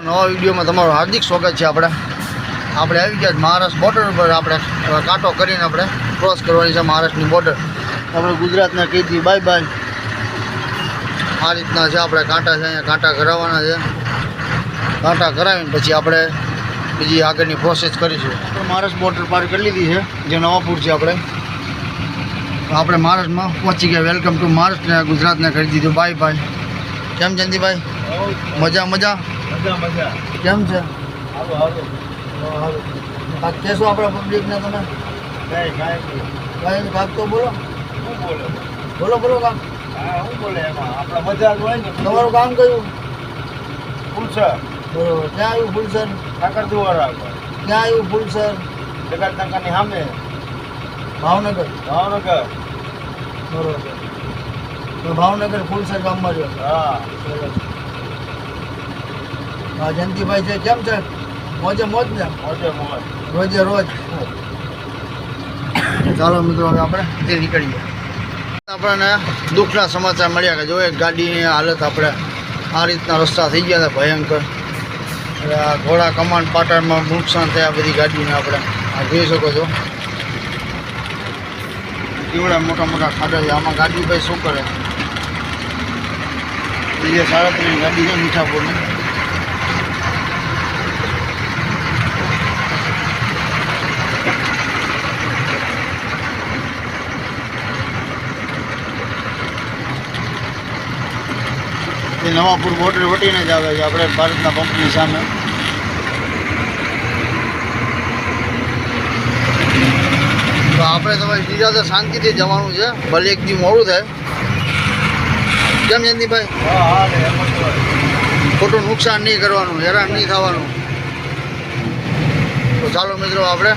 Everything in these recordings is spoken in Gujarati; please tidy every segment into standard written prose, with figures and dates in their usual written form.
નવા વિડીયોમાં તમારું હાર્દિક સ્વાગત છે. આપણે આવી ગયા મહારાષ્ટ્ર બોર્ડર પર. આપણે કાંટો કરીને આપણે ક્રોસ કરવાની છે મહારાષ્ટ્રની બોર્ડર. આપણે ગુજરાતના કીધી બાય બાય. આ રીતના છે આપણે કાંટા છે, અહીંયા કાંટા કરાવવાના છે. કાંટા કરાવીને પછી આપણે બીજી આગળની પ્રોસેસ કરીશું. આપણે મહારાષ્ટ્ર બોર્ડર પાર કરી લીધી છે, જે નવાપુર છે. આપણે મહારાષ્ટ્રમાં પહોંચી ગયા. Welcome to Maharashtra. ગુજરાતને કરી દીધું બાય બાય. કેમ જયંતિભાઈ? મજા મજા કેમ છે? કહેશો આપણા પબ્લિકને તમે? કાંઈ કાક તો બોલો બોલો કામ. તમારું કામ કયું? ફૂલસર. બરોબર. ક્યાં આવ્યું ફૂલસર? ઠાકર દ્વારા. ક્યાં આવ્યું ફૂલસર? જગતનગરની સામે. ભાવનગર. ભાવનગર. બરોબર. તો ભાવનગર ફૂલસર ગામમાં રહ્યો. હા. હા જયંતિભાઈ છે. કેમ છે? મોજે મોજ ને? રોજે રોજ. ચાલો મિત્રો, હવે આપણે તે નીકળીએ. આપણને દુઃખના સમાચાર મળ્યા કે જો એક ગાડીની હાલત આપણે આ રીતના રસ્તા થઈ ગયા હતા ભયંકર. આ ઘોડા કમાન્ડ પાટણમાં નુકસાન થયા બધી ગાડીને. આપણે આ જોઈ શકો છો કેવડા મોટા મોટા ખાડા છે. આમાં ગાડી ભાઈ શું કરે? બીજે 37 ગાડી છે મીઠાપુરની. એ નવાપુર બોર્ડર વટીને જ આવે છે આપણે ભારતના પંપની સામે. તો આપણે તમારી બીજા તો શાંતિથી જવાનું છે, ભલે એક દી મોડું થાય. કેમ જયંતિભાઈ? ખોટું નુકસાન નહીં કરવાનું, હેરાન નહીં થવાનું. તો ચાલો મિત્રો, આપણે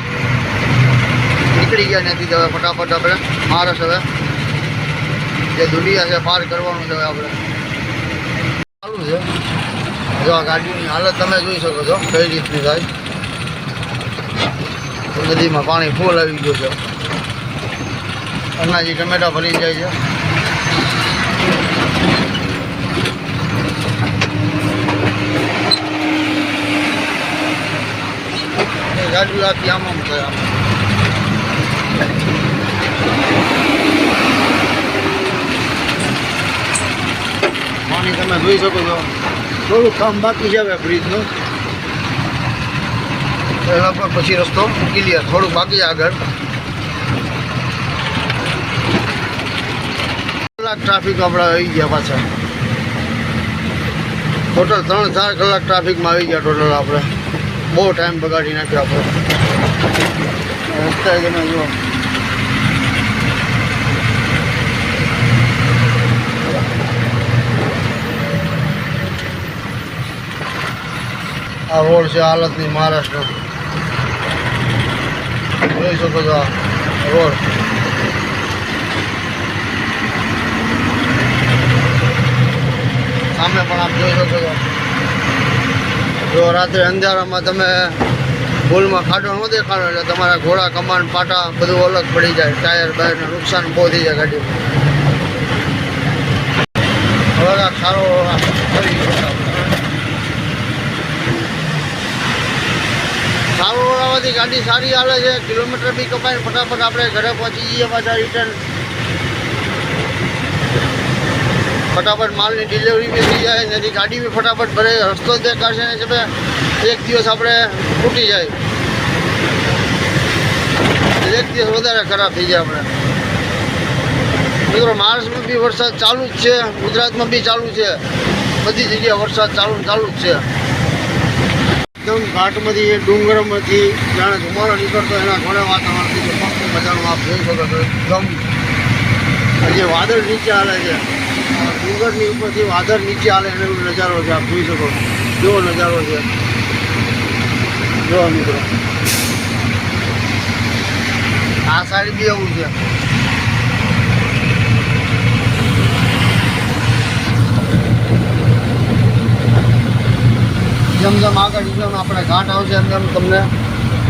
નીકળી ગયા નથી. હવે ફટાફટ આપણે મહારાષ્ટ્ર હવે જે દુનિયા છે પાર કરવાનું છે. હવે આપણે ચાલુ છે. જો આ ગાડીની હાલત તમે જોઈ શકો છો કઈ રીતની થાય. નદીમાં પાણી ફૂલ આવી ગયું છે. અનાજી ટમેટા ભરી જાય છે. ગાડી આખી આમ થાય. પાણી તમે જોઈ શકો છો. થોડું કામ બાકી છે હવે બ્રિજનું. એના પર પછી રસ્તો ક્લિયર. થોડુંક બાકી છે આગળ. કલાક ટ્રાફિક આપણે આવી ગયા પાછા. ટોટલ 3-4 કલાક ટ્રાફિકમાં આવી ગયા ટોટલ. આપણે બહુ ટાઈમ બગાડી નાખ્યો. આપણે રસ્તા તમે જુઓ. આ રોડ છે હાલતની મહારાષ્ટ્ર. જોઈ શકો છો આ રોડ. સામે પણ આપ જોઈ શકો છો. જો રાત્રે અંધારામાં તમે ભૂલમાં ખાડો ન દેખાડો એટલે તમારા ઘોડા કમાન પાટા બધું અલગ પડી જાય. ટાયર બાયરને નુકસાન બહુ થઈ જાય ગાડીમાં. હવે સારો કરી સારો આવવાથી ગાડી સારી હાલે છે. કિલોમીટર બી કપાય. ફટાફટ આપણે ઘરે પહોંચી જઈએ પાછા રિટર્ન. ફટાફટ માલની ડિલિવરી બી થઈ જાય. નથી ગાડી બી ફટાફટ ભરે. રસ્તો જ બેકાર છે ને છે. એક દિવસ આપણે તૂટી જાય. એક દિવસ વધારે ખરાબ થઈ જાય આપણે. મિત્રો મહારાષ્ટ્રમાં બી વરસાદ ચાલુ જ છે, ગુજરાતમાં બી ચાલુ છે. બધી જગ્યાએ વરસાદ ચાલુ જ છે. એકદમ ઘાટમાંથી ડુંગરમાંથી જાણે ધુમાડો નીકળતો એના ઘણા વાતાવરણ મસ્ત મજાનું આપ જોઈ શકો છો. એકદમ જે વાદળ નીચે હાલે છે, ડુંગરની ઉપરથી વાદળ નીચે હાલે એનો નજારો છે. આપ જોઈ શકો કેવો નજારો છે. જો મિત્રો આ સાઈડ બી એવું છે. જેમ જેમ આગળ જેમ આપણે ઘાટ આવશે એમ એમ તમને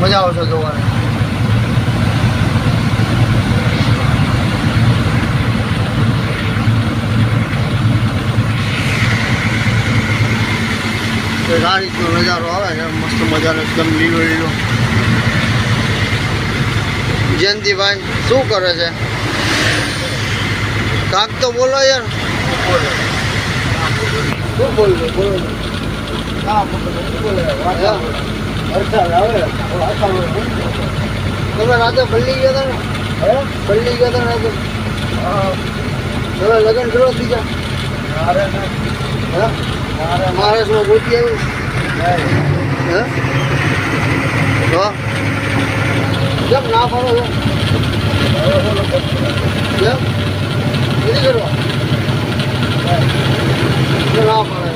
મજા આવશે જોવાની. આ રીતનો નજારો આવે છે મસ્ત મજાનો એકદમ લીલો લીલો. જયંતિભાઈ શું કરે છે? કાક તો બોલો યાર. શું બોલવું બોલો? તમે રાતે પલ્લી ગયા હતા ને? પલ્લી ગયા હતા રાતે? તમે લગ્ન કરો બીજા? મહારાષ્ટ્રમાં ગોતી આવ્યું? તો કેમ ના ફરો છો? કેમ નથી કરવા? ના ફરે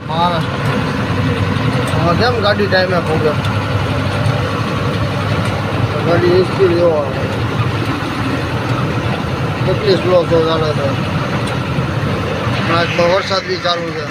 મહારાષ્ટ્ર કેમ ગાડી ટાઈમે પહોંચે? ગાડી સ્પીડ જોવા 25 સ્લો તો ચાલે છે. આજ વરસાદ બી ચાલુ છે.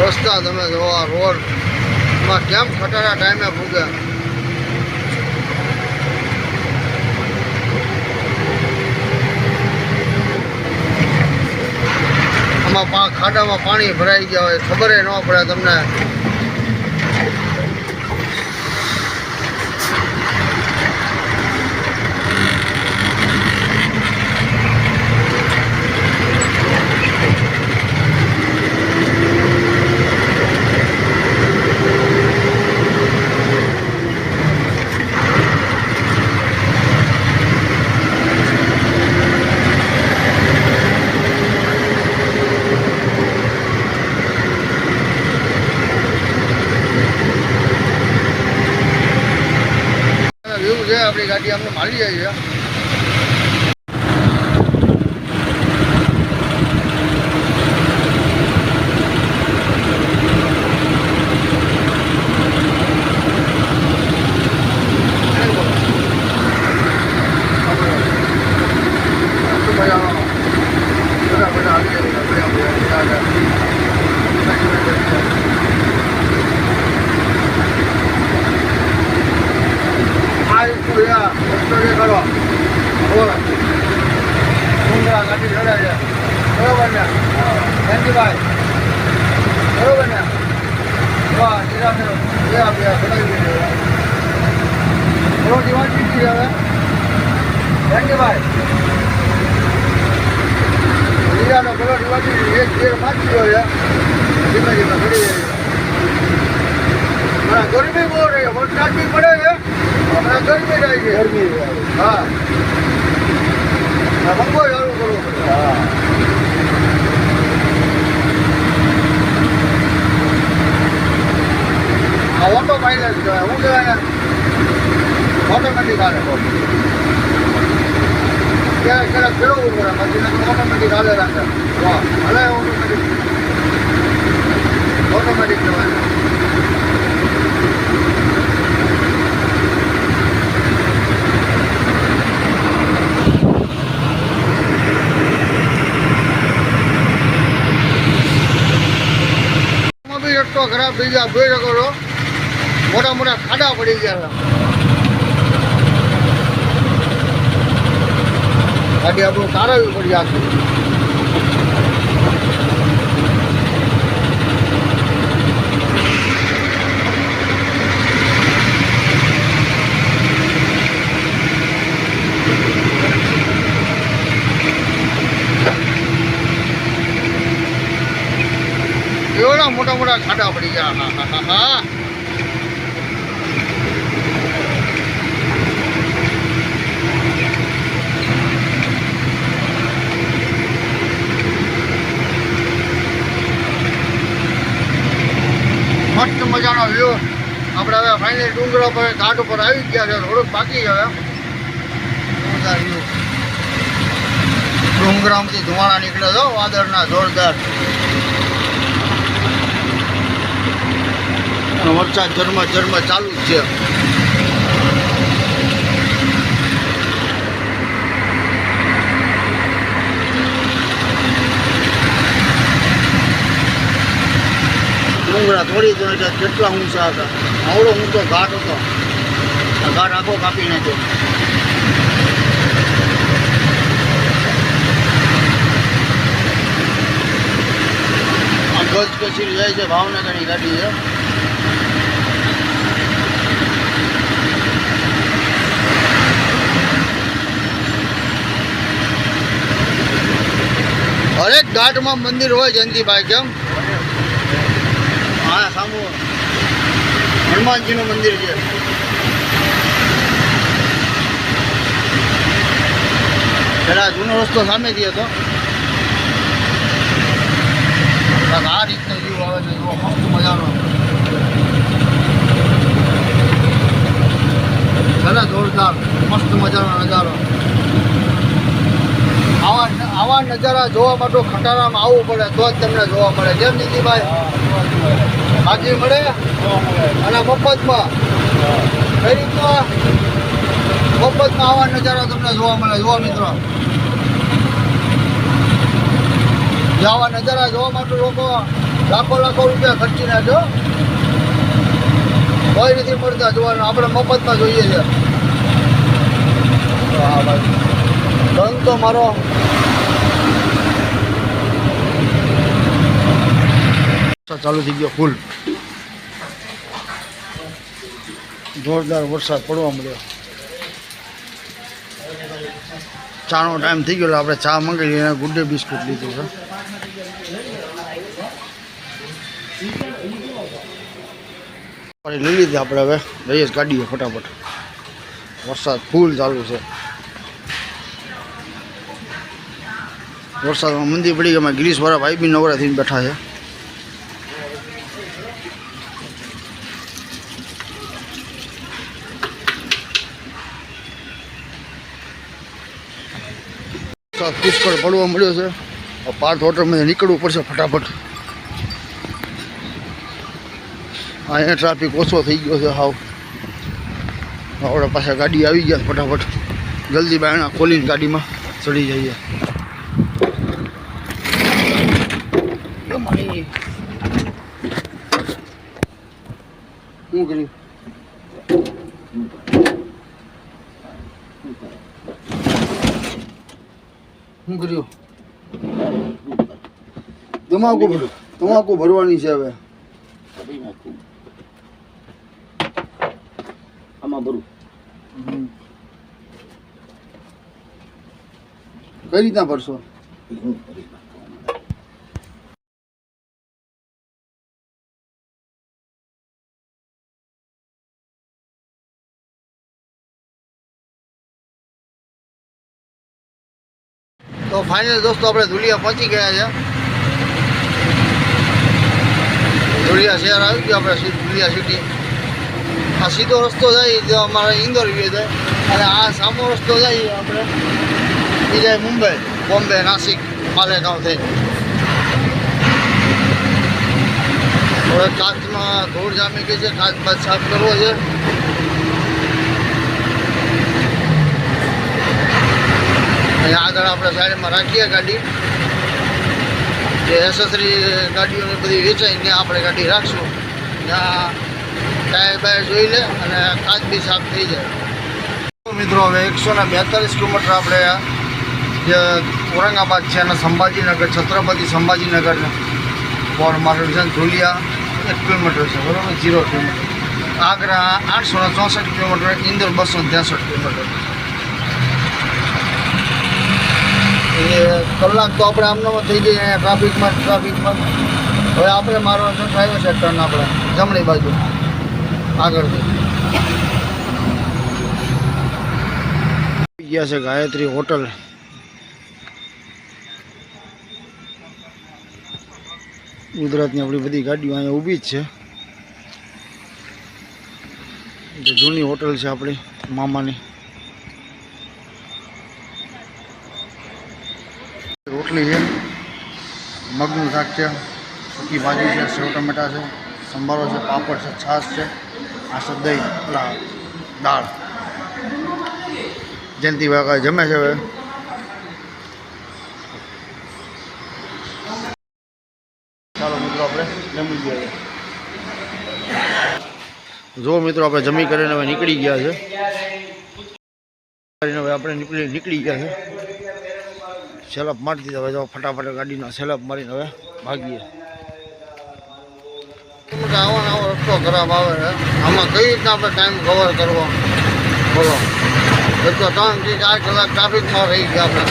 રસ્તા તમે જોવો આ રોડમાં કેમ ખટારા ટાઈમે ભૂગે. આમાં ખાડામાં પાણી ભરાઈ ગયા હોય ખબર ન પડે તમને. વ્યૂ છે આપણી ગાડી અમને મારી જાય છે. ગાડી ચડે છે બરોબર ને જયંતિભાઈ? બરોબર ને? વાહ નિરાને બે આપ્યા ચડાવી દીધી. થોડો ડિમાન્ડ દીધી હવે જયંતિભાઈ. નિરાનો પેલો ડિમાન્ડ દીધી એક ગેર માગી ગયો છે. ધીમે ધીમે ચડી જાય. ગરમી બહુ રહી વરસાદ બી પડે છે હમણાં ગરમી જાય છે. ગરમી હા મંગો ચાલુ કરવો પડે. હા આ ઓટો પાઇલટ કહેવાય. શું કહેવાય? ઓટોમેટિક હાલે. ક્યારેક ક્યારેક ફેરવવું પડે પછી ઓટોમેટિક હાલે રાખે. વાહ હલે ઓટોમેટિક કહેવાય. રસ્તો ખરાબ થઈ ગયા જોઈ શકો છો. મોટા મોટા ખાડા પડી ગયા છે. ગાડી આપણું તારવવી પડી આખી. એવડા મોટા મોટા ખાડા પડી ગયા. હા હા હા હા મસ્ત મજાનો વ્યૂ. આપણે હવે ફાઇનલી ડુંગરા પર ઘાટ ઉપર આવી ગયા છે. થોડુંક બાકી છે હવે. જોરદાર વ્યૂ. ડુંગરામાંથી ધુમાડા નીકળે છે વાદળના જોરદાર. વરસાદ ઝરમર ચાલુ જ છે. ડુંગરા થોડી તો કેટલા ઊંચા હતા. આવડો ઊંચો ઘાટ હતો. આ ઘાટ આખો કાપી નાખ્યો. આ ગજ કચીર જાય છે. ભાવનગરની ગાડી છે. હરેક ઘાટમાં મંદિર હોય જયંતિભાઈ. કેમ? હા, સામુ હનુમાનજીનું મંદિર છે. પેલા જૂનો રસ્તો સામેથી હતો. આ રીતનો વ્યૂ આવે છે. મસ્ત મજાનો છે. જોરદાર મસ્ત મજાનો નજારો. આવા નજારા જોવા માટે ખટારામાં આવવું પડે તો જ તમને જોવા મળે. કેમ નીતિભાઈ? હાજી મળે અને મફતમાં. કઈ રીતના મફતમાં આવા નજારા તમને જોવા મળે. જોવા મિત્રો, આવા નજારા જોવા માટે લોકો લાખો રૂપિયા ખર્ચી નાખો. કોઈ નથી મળતા જોવાનું. આપણે મફતમાં જોઈએ છે. હા ભાઈ, ધન તો મારો ચાલુ થઈ ગયો. ફૂલ જોરદાર વરસાદ પડવા મળ્યો. ચાનો ટાઈમ થઈ ગયો. આપણે ચા મંગાવી અને ગુડ ડે બિસ્કુટ લીધું છે. લઈ લીધી આપણે. હવે જઈએ ગાડીએ ફટાફટ. વરસાદ ફૂલ ચાલુ છે. વરસાદમાં મંદિર પડી ગયું. ગિરીશવાળા ભાઈ બી નવરા થઈને બેઠા છે. પુષ્કળ પડવા મળ્યો છે. પાર્થ હોટલમાં નીકળવું પડશે ફટાફટ. અહીંયા ટ્રાફિક ઓછો થઈ ગયો છે. હાવ આપણે પાછા ગાડી આવી ગયા. ફટાફટ જલ્દી બાયણા ખોલીને ગાડીમાં ચડી જઈએ. શું કર્યું? શું કર્યું? તમાકુ ભરવાની છે. હવે આમાં ભરું. કઈ રીતના ભરશો? તો ફાઇનલ દોસ્તો આપણે ધુલિયા પહોંચી ગયા છે. ધુલિયા શહેર આવી ગયું. આપણે ધુલિયા સિટી. આ સીધો રસ્તો જાય તો અમારે ઇન્દોર વ્યૂ જાય. અને આ સામો રસ્તો જાય આપણે એ જાય મુંબઈ, બોમ્બે, નાસિક, માલેગાંવ થઈ. હવે કાચમાં ધૂળ જામી ગઈ છે. કાચ બાદ સાફ કરવો છે. અહીંયા આગળ આપણે સાઈડમાં રાખીએ ગાડી. જે એસેસરી ગાડીઓની બધી વેચાય ત્યાં આપણે ગાડી રાખશું. ત્યાં ટાયર બાયર જોઈ લે અને કાચ બી સાફ થઈ જાય. મિત્રો, હવે 142 કિલોમીટર આપણે જે ઔરંગાબાદ છે અને સંભાજીનગર, છત્રપતિ સંભાજીનગર ફોર માર્કેટ છે. ધુલિયા 1 કિલોમીટર છે, બરાબર, 0 kilometre. Agra 864 kilometre. Indore 263 kilometre. એ કલાક તો આપણે આમનામાં થઈ જઈએ અહીંયા ટ્રાફિકમાં. હવે આપણે મારવાનો છે ડ્રાઈવર છે ટર્ન આપણે જમણી બાજુ આગળથી. ગયા છે ગાયત્રી હોટલ. ગુજરાતની આપણી બધી ગાડીઓ અહીંયા ઊભી જ છે. જૂની હોટલ છે આપણી મામાની. રોટલી છે, મગનું શાક છે, સૂકી ભાજી છે, સેવ ટમેટા છે, સંભારો છે, પાપડ છે, છાશ છે, આ છે દહીં, દાળ. જયંતિભાઈ કાંઈ જમે છે હવે. ચાલો મિત્રો આપણે જમી ગયા. જો મિત્રો આપણે જમી કરીને હવે નીકળી ગયા છે. હવે આપણે નીકળી ગયા છે. સેલઅપ મારી દીધા. હવે જો ફટાફટ ગાડીના સેલઅપ મારીને હવે ભાગીએ. આવો ને આવો રસ્તો ખરાબ આવે છે. આમાં કઈ રીતના આપણે ટાઈમ કવર કરવો બોલો? એ તો 3 થી 4 કલાક ટ્રાફિકમાં રહી ગયા આપણે.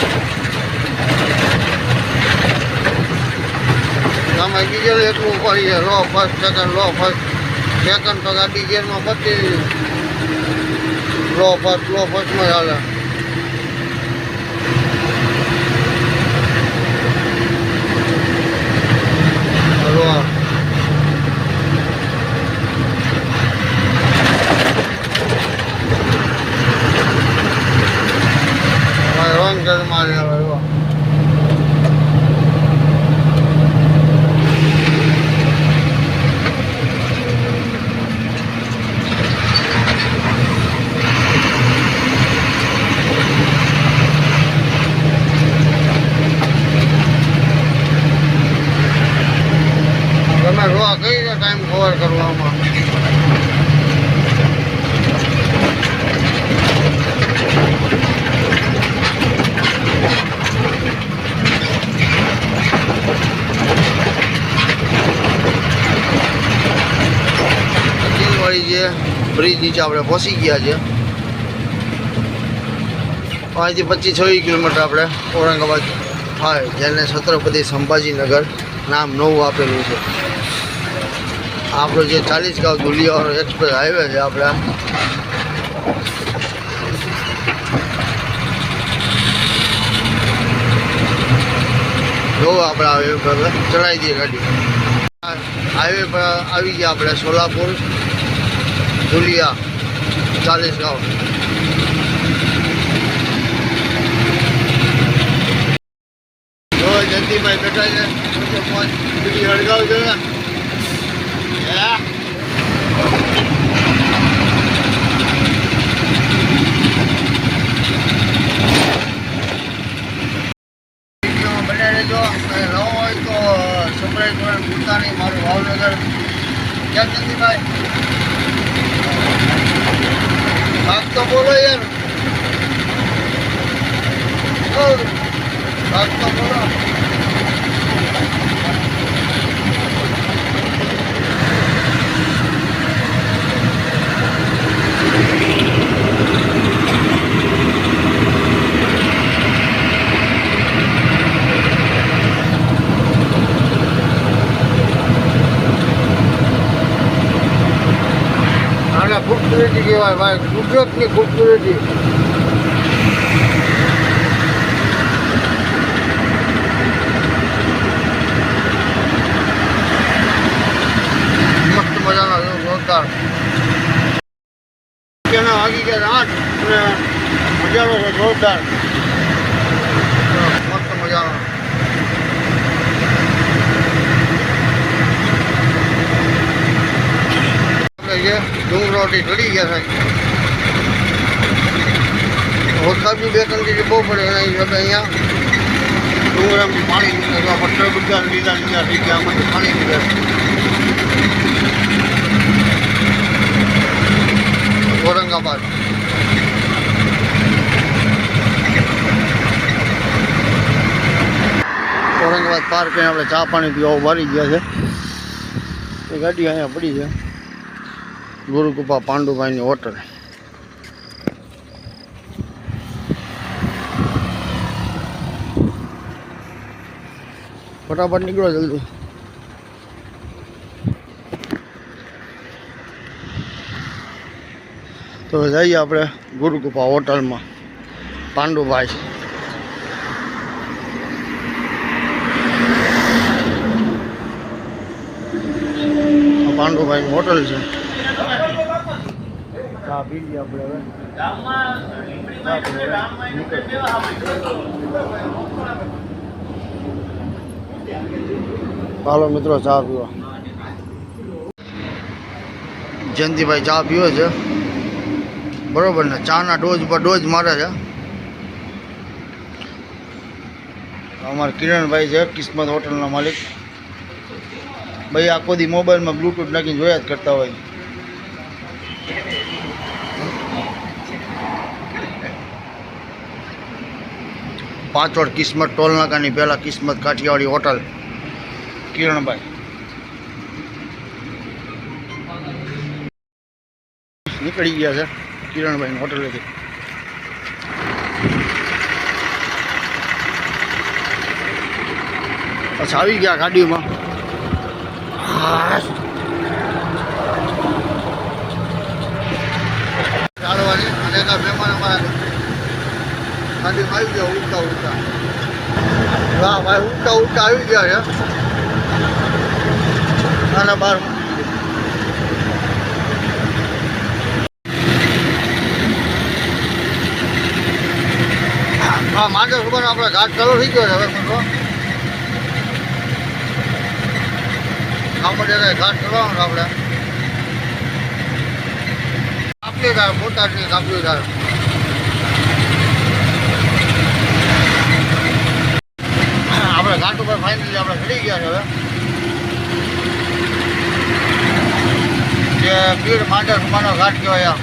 આમાં ડીઝલ એટલું ઉપાડી છે. લો ફર્સ્ટ સેકન્ડ તો ગાડી ગેરમાં બધી લો ફર્સ્ટમાં ચાલે. મારી હવે તમે રોવા કઈ રીતે ટાઈમ કવર કરવામાં? જે બ્રિજ નીચે આપણે પહોંચી ગયા છે. અહીંથી 25-26 કિલોમીટર આપણે ઔરંગાબાદ થાય, જેને છત્રપતિ સંભાજીનગર નામ નવું આપેલું છે. આપણો જે 40 ગાંવ ધુલિયા એક્સપ્રેસ હાઈવે છે આપણે જોવો આપણે હાઈવે પર ચડાવી દઈએ ગાડી. હાઈવે પર આવી ગયા આપણે સોલાપુર ધુલિયા 40 ગાંવ. જો જયંતિભાઈ બેઠા છે. બીડી હળગાવ છે. બને રહેજો. નવો હોય તો સબસ્ક્રાઈબ કરવાનું ભૂલતા નહીં. મારું ભાવનગર. ક્યાં જયંતિભાઈ ભાગ તો બોલો યાર. ભાગ તો બોલો. આના ખૂબસૂરતી કહેવાય ભાઈ, ગુજરાતની ખૂબસૂરતી. મસ્ત મજાના જોરદાર વાગી ગયા 8 અને મજાનો છે જોરદાર. મસ્ત મજાનો. ડુંગરોથી ચડી ગયા છે. વરસાદ બી 2-3 દિવસ બહુ પડે એના હિસાબે અહીંયા ડુંગરામાંથી પાણી નીકળે. પથ્થર બધા લીલા થઈ ગયા. આમાંથી પાણી નીકળે. ઔરંગાબાદ પાર્ક કરીને આપણે ચા પાણી પીવા વારી ગયા છે. એ ગાડી અહીંયા પડી છે. ગુરુકૃપા પાંડુભાઈની હોટલ. ફટાફટ નીકળો જલ્દી. તો જઈએ આપણે ગુરુકૃપા હોટલમાં. પાંડુભાઈ પાંડુભાઈની હોટલ છે. ચા પી લઈએ આપણે હવે. ચાલો મિત્રો ચા પીવા. જયંતિભાઈ ચા પીવે છે બરોબર ને, ચાના ડોઝ પર ડોઝ મારે છે. અમારા કિરણભાઈ છે, કિસ્મત હોટલના માલિક. ભાઈ આખો દી મોબાઈલમાં બ્લૂટૂથ નાખીને જોયા જ કરતા હોય. પાછળ કિસ્મત ટોલ નાકાની પહેલાં કિસ્મત કાઠિયાવાડી હોટલ, કિરણભાઈ. નીકળી ગયા છે કિરણભાઈની હોટલેથી. પછી આવી ગયા ગાડીમાં. ચાલવાની અને એના મહેમાન અમારા ગાડીમાં આવી ગયા ઉડતા ઉડતા. વાહ ભાઈ, ઉડતા ઉડતા આવી ગયા છે નાના બાર. હા, માંડે ખબર આપણે ઘાટ ચાલુ થઈ ગયો છે હવે. આપણે ઘાટ ચડવાનું આપણે કાપલીધાર, બોટાદની કાપલીધાર. આપણે ઘાટ ઉપર ફાઇનલી આપણે ચડી ગયા છે હવે. જે પીર માંડર સુમાનો ઘાટ કહેવાય.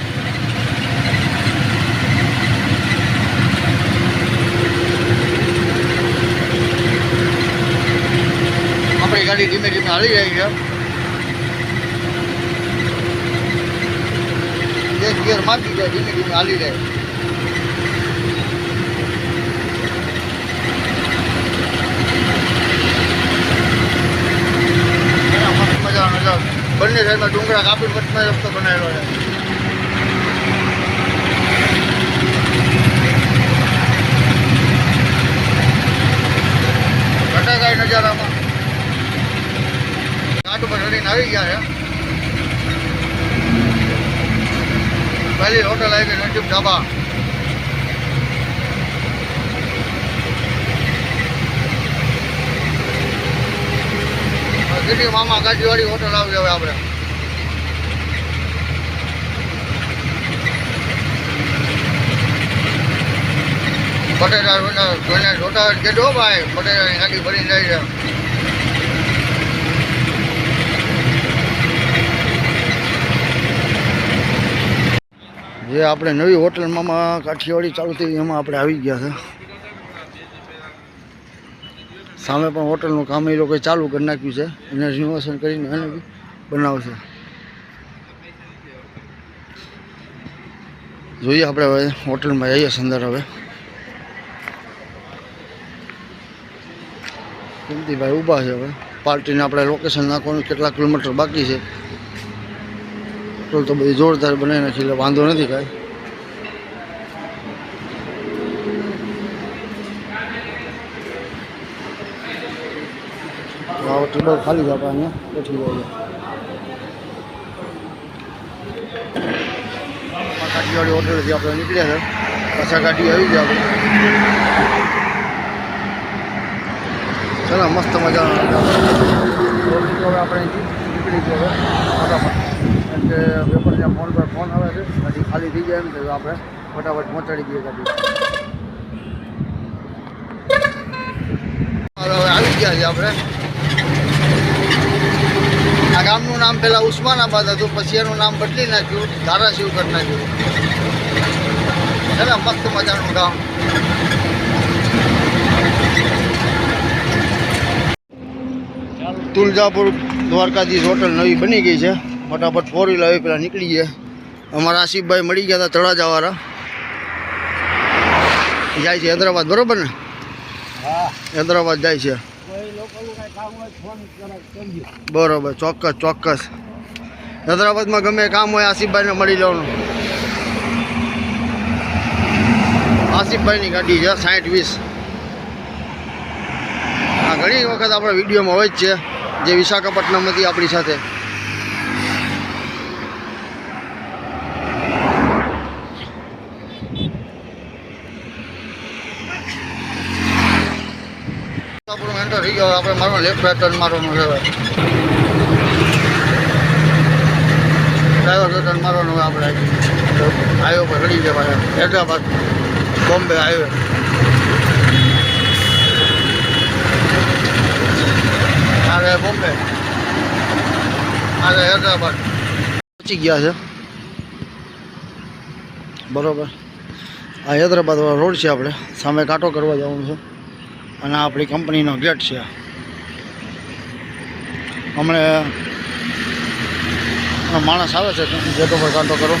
આપણી ગાડી ધીમે ધીમે હાલી જાય છે. એક ગિયર માપી જાય, ધીમે ધીમે હાલી જાય. મજા મજા. બંને સાઈડમાં ડુંગરા કાપી વચમાં રસ્તો બનાવેલો છે. ઘટાકાય નજારામાં ઘાટ ઉપર ચડીને આવી ગયા છે. પહેલી હોટલ આવી ગઈ નજીબ ઢાબા. ગીરી મામા કાઠીવાડી હોટલ આવી હવે આપણે. પટેલા જોઈને જોતા કેજો ભાઈ, પટેલાની ગાડી ભરીને જાય છે. જે આપણે નવી હોટલ મામા કાઠિયાવાડી ચાલુ થઈ એમાં આપણે આવી ગયા છે. સામે પણ હોટલનું કામ એ લોકોએ ચાલુ કરી નાખ્યું છે. એને રિનોવેશન કરીને એને બી બનાવશે. જોઈએ આપણે હવે હોટલમાં જઈએ અંદર. હવે કિંમતીભાઈ ઊભા છે. હવે પાર્ટીને આપણે લોકેશન નાખવાનું કેટલા કિલોમીટર બાકી છે. હોટલ તો બધી જોરદાર બનાવી નાખી એટલે વાંધો નથી કાંઈ. આવો ટેબલ ખાલી જ આપણે અહીંયા બેઠી જાય. કાઠિયાવાડી હોટલથી આપણે નીકળ્યા છે. પાછા ગાડી આવી જાય આપણે. ચાલો મસ્ત મજાનો હવે આપણે નીકળી ગયો હવે ફટાફટ. કારણ કે વેપારના ફોન પર ફોન આવે છે. ગાડી ખાલી થઈ જાય એમ તો આપણે ફટાફટ પહોંચાડી દઈએ ગાડી. હવે આવી ગયા છે આપણે. આ ગામનું નામ પહેલાં ઉસ્માનાબાદ હતું, પછી એનું નામ બદલી નાખ્યું, ધારાશિવ કરી નાખ્યું. છે ને મસ્ત મજાનું ગામ. તુલજાપુર દ્વારકાધીશ હોટલ નવી બની ગઈ છે. ફટાફટ 4 વ્હીલ આવી પેલા નીકળી ગયા. અમારા આસિફભાઈ મળી ગયા હતા તળાજાવાળા. જાય છે હૈદરાબાદ, બરોબર ને? હા, હૈદરાબાદ જાય છે. બરોબર, ચોક્કસ ચોક્કસ. હૈદરાબાદમાં ગમે કામ હોય આસિફભાઈને મળી લેવાનું. આસિફભાઈની ગાડી છે 60-20. આ ઘણી વખત આપણા વિડીયોમાં હોય જ છે, જે વિશાખાપટ્ટનમથી આપણી સાથે. આપણું એન્ટર થઈ ગયો. આપણે મારવાનું લેફ્ટ રાઈટ ટર્ન મારવાનું છે. ડ્રાઈવર ટર્ન મારવાનું હોય આપણે હાઈવે પર ચડી ગયા પાછા હૈદરાબાદ બોમ્બે હાઈવે. આ બોમ્બે આ હૈદરાબાદ પહોંચી ગયા છે બરોબર. આ હૈદરાબાદ વાળો રોડ છે, આપણે સામે કાંટો કરવા જવાનું છે અને આ આપણી કંપનીનો ગેટ છે. હમણાં માણસ આવે છે ગેટ ઉપર કાંટો કરો.